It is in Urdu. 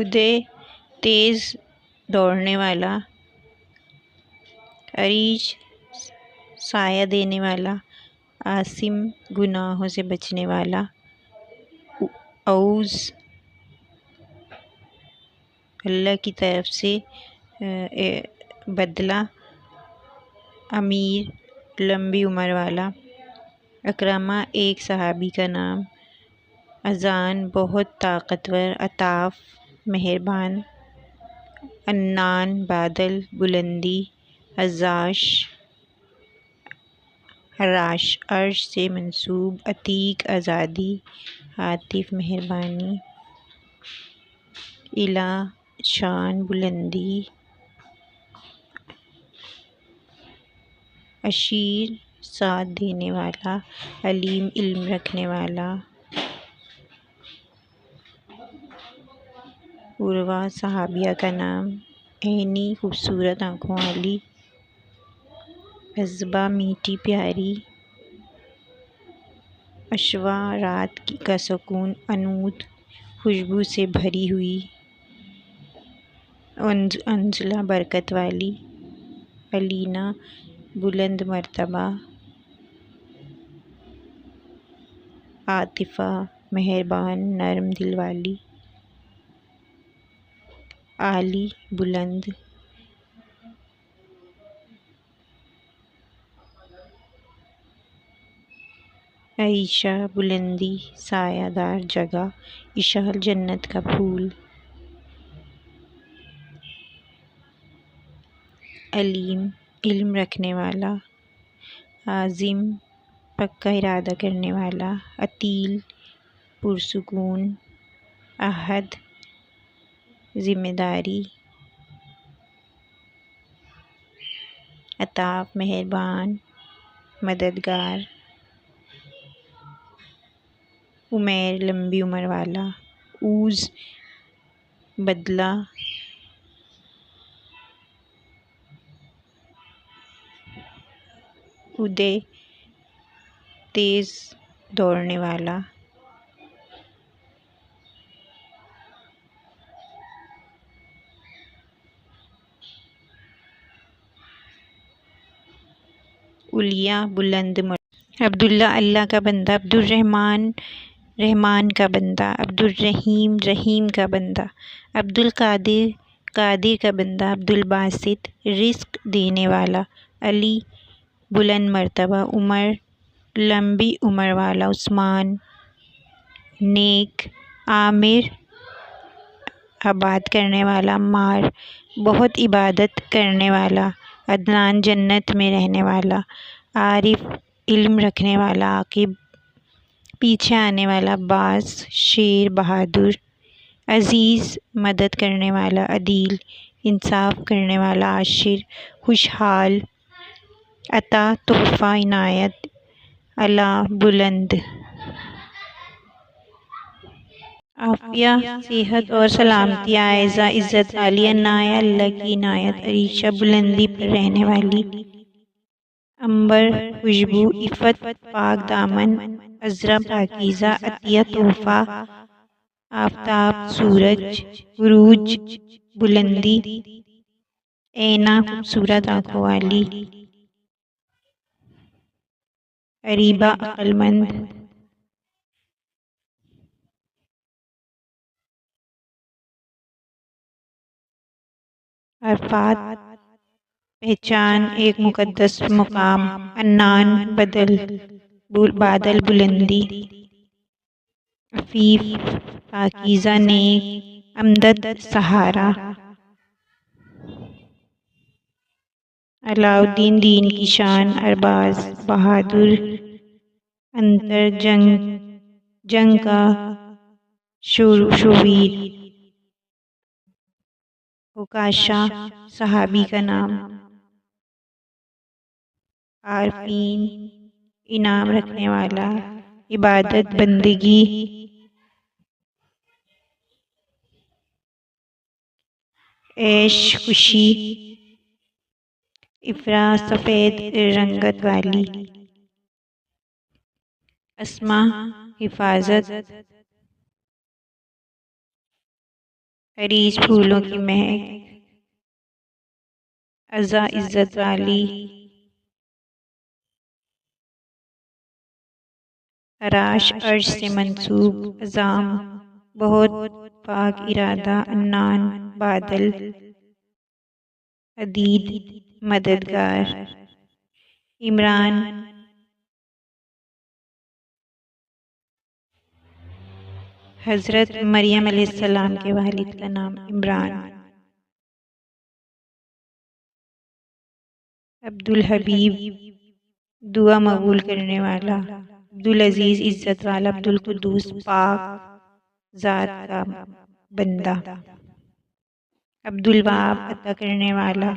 ادے تیز دوڑنے والا، عریج سایہ دینے والا، عاصم گناہوں سے بچنے والا، عوض اللہ کی طرف سے بدلہ، امیر لمبی عمر والا، اکرمہ ایک صحابی کا نام، اذان بہت طاقتور، عطاف مہربان، عنان بادل بلندی، عزاش حراش عرش سے منسوب، عتیق آزادی، عاطف مہربانی، الہ شان بلندی، عشیر ساتھ دینے والا، علیم علم رکھنے والا، عروہ صحابیہ کا نام، عینی خوبصورت آنکھوں والی، عذبہ میٹھی پیاری، عشوہ رات کا سکون، عنود خوشبو سے بھری ہوئی، انزلہ برکت والی، علینا بلند مرتبہ، عاطفہ مہربان نرم دل والی، عالی بلند، عیشہ بلندی سایہ دار جگہ، اشال جنت کا پھول، علیم علم رکھنے والا، عازم پکا ارادہ کرنے والا، عتیل پرسکون، عہد ذمہ داری، عطاف مہربان مددگار، عمیر لمبی عمر والا، عوض بدلہ، ادے تیز دوڑنے والا، علیا بلند عبداللہ اللہ کا بندہ، عبدالرحمن رحمان کا بندہ، عبدالرحیم رحیم کا بندہ، عبدالقادر قادر کا بندہ، عبدالباسط رزق دینے والا، علی بلند مرتبہ، عمر لمبی عمر والا، عثمان نیک، عامر آباد کرنے والا، عمار بہت عبادت کرنے والا، عدنان جنت میں رہنے والا، عارف علم رکھنے والا، عاقب پیچھے آنے والا، باز شیر بہادر، عزیز مدد کرنے والا، عدیل انصاف کرنے والا، عاشر خوشحال، عطا تحفہ عنایت، اعلیٰ بلند، عافیہ صحت اور سلامتی، عائزہ عزت والی، عنایہ اللہ کی عنایت، عریشہ بلندی پر رہنے والی، عنبر خوشبو، عفت پاک دامن، عذرا پاکیزہ، عطیہ تحفہ، آفتاب سورج، عروج بلندی، عینہ خوبصورت آنکھوں والی، عریبہ عقل مند، عرفات پہچان ایک مقدس مقام، عنان بادل بلندی، عفیف پاکیزہ نیک، امدد سہارا، علاء الدین دین کی شان، ارباز بہادر، انتر جنگ کا شویر، عکاشہ صحابی کا نام، عارفین انعام رکھنے والا، عبادت بندگی، عیش خوشی، افرا سفید رنگت والی، اسما حفاظت، عریش پھولوں کی مہک، عزا عزت والی، عراش عرش سے منسوب، عظام بہت پاک ارادہ، عنان بادل، عدید مددگار، عمران حضرت مریم علیہ السلام کے والد کا نام عمران، عبدالحبیب دعا مقبول کرنے والا، عبدالعزیز عزت والا، عبدالقدوس پاک ذات کا بندہ، عبدالوہاب عطا کرنے والا،